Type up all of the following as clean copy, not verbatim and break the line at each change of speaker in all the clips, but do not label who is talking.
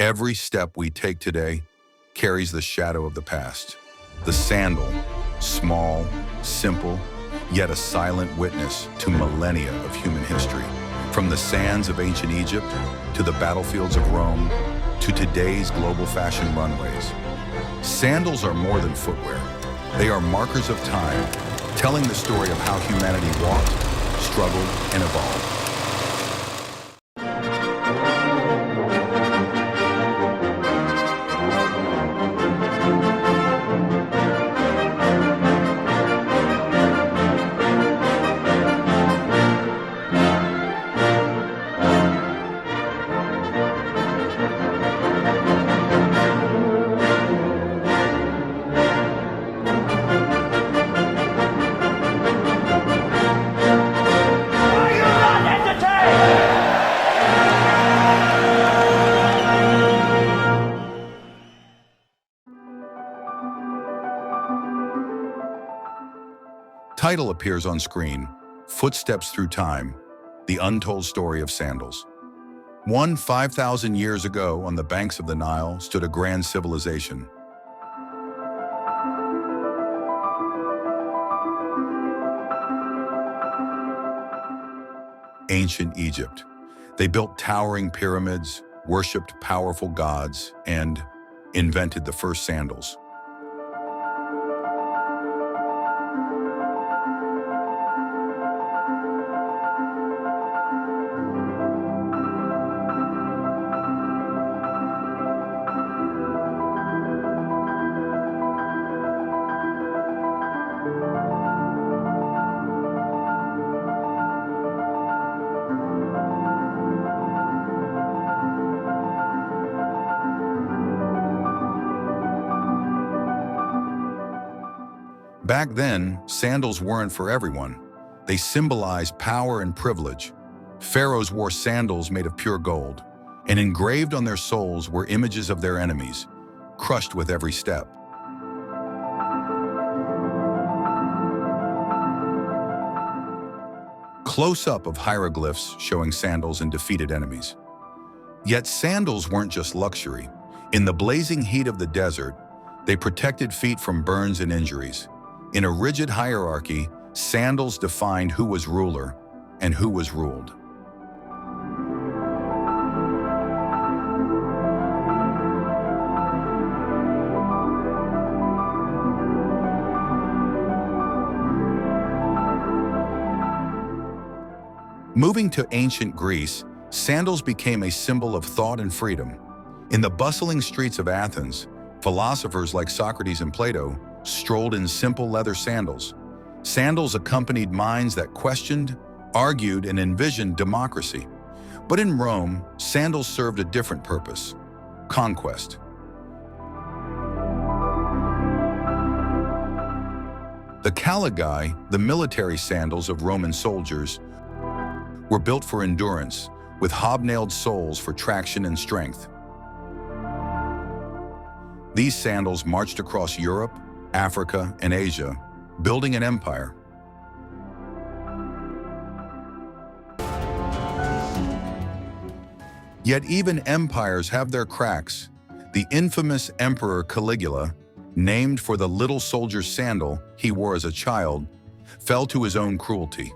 Every step we take today carries the shadow of the past. The sandal, small, simple, yet a silent witness to millennia of human history. From the sands of ancient Egypt to the battlefields of Rome to today's global fashion runways. Sandals are more than footwear. They are markers of time, telling the story of how humanity walked, struggled, and evolved. Title appears on screen, Footsteps Through Time, The Untold Story of Sandals. 5,000 years ago, on the banks of the Nile, stood a grand civilization. Ancient Egypt. They built towering pyramids, worshipped powerful gods, and invented the first sandals. Back then, sandals weren't for everyone. They symbolized power and privilege. Pharaohs wore sandals made of pure gold, and engraved on their soles were images of their enemies, crushed with every step. Close-up of hieroglyphs showing sandals and defeated enemies. Yet sandals weren't just luxury. In the blazing heat of the desert, they protected feet from burns and injuries. In a rigid hierarchy, sandals defined who was ruler and who was ruled. Moving to ancient Greece, sandals became a symbol of thought and freedom. In the bustling streets of Athens, philosophers like Socrates and Plato strolled in simple leather sandals. Sandals accompanied minds that questioned, argued, and envisioned democracy. But in Rome, sandals served a different purpose: conquest. The caligae, the military sandals of Roman soldiers, were built for endurance, with hobnailed soles for traction and strength. These sandals marched across Europe, Africa, and Asia, building an empire. Yet even empires have their cracks. The infamous Emperor Caligula, named for the little soldier's sandal he wore as a child, fell to his own cruelty.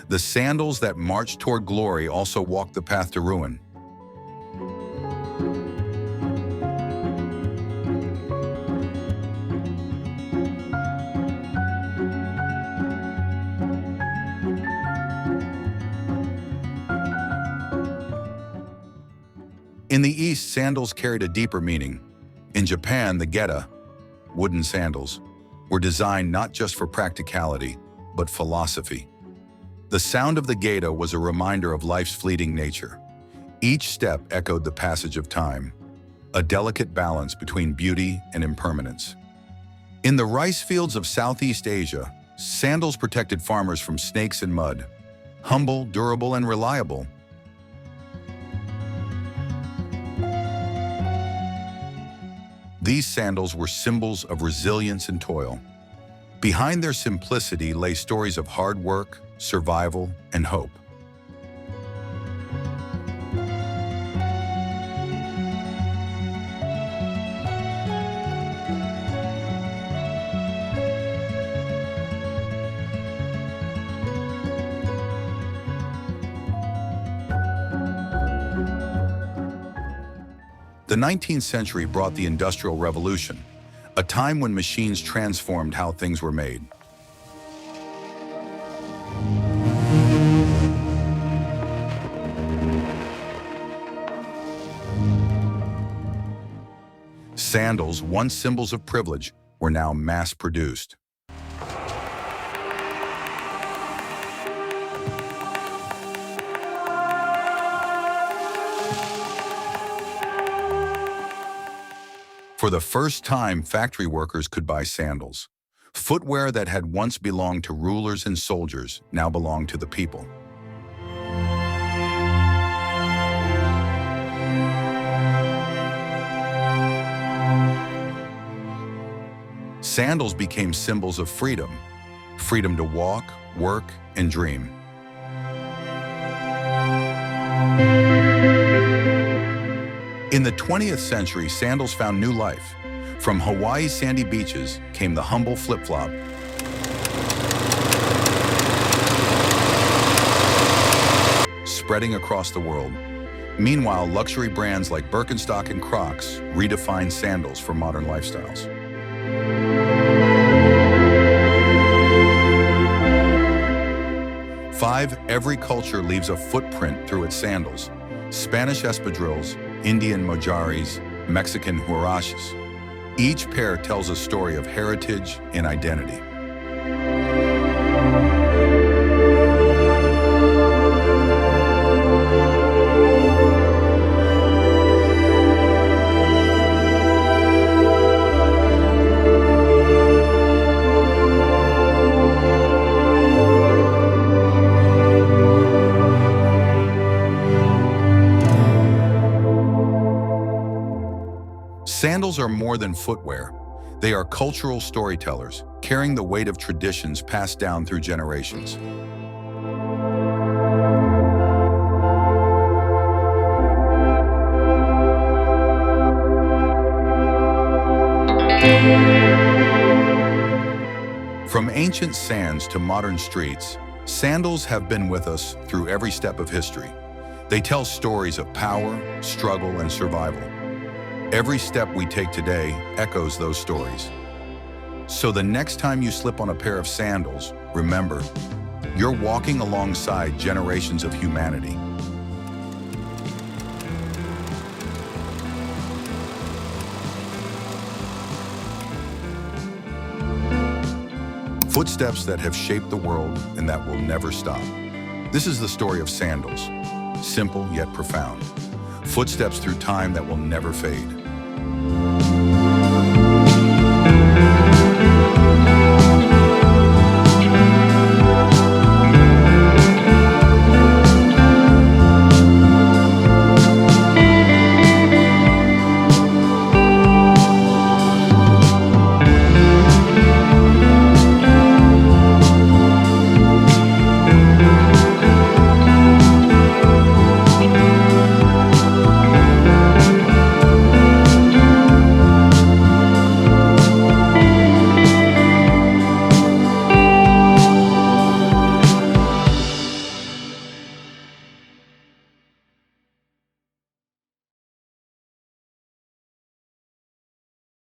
The sandals that marched toward glory also walked the path to ruin. In the East, sandals carried a deeper meaning. In Japan, the geta, wooden sandals, were designed not just for practicality, but philosophy. The sound of the geta was a reminder of life's fleeting nature. Each step echoed the passage of time, a delicate balance between beauty and impermanence. In the rice fields of Southeast Asia, sandals protected farmers from snakes and mud. Humble, durable, and reliable. These sandals were symbols of resilience and toil. Behind their simplicity lay stories of hard work, survival, and hope. The 19th century brought the Industrial Revolution, a time when machines transformed how things were made. Sandals, once symbols of privilege, were now mass-produced. For the first time, factory workers could buy sandals. Footwear that had once belonged to rulers and soldiers now belonged to the people. Sandals became symbols of freedom, freedom to walk, work, and dream. In the 20th century, sandals found new life. From Hawaii's sandy beaches came the humble flip-flop. Spreading across the world. Meanwhile, luxury brands like Birkenstock and Crocs redefined sandals for modern lifestyles. Every culture leaves a footprint through its sandals. Spanish espadrilles, Indian mojaris, Mexican huaraches. Each pair tells a story of heritage and identity. Sandals are more than footwear. They are cultural storytellers, carrying the weight of traditions passed down through generations. From ancient sands to modern streets, sandals have been with us through every step of history. They tell stories of power, struggle, and survival. Every step we take today echoes those stories. So the next time you slip on a pair of sandals, remember, you're walking alongside generations of humanity. Footsteps that have shaped the world and that will never stop. This is the story of sandals, simple yet profound. Footsteps through time that will never fade.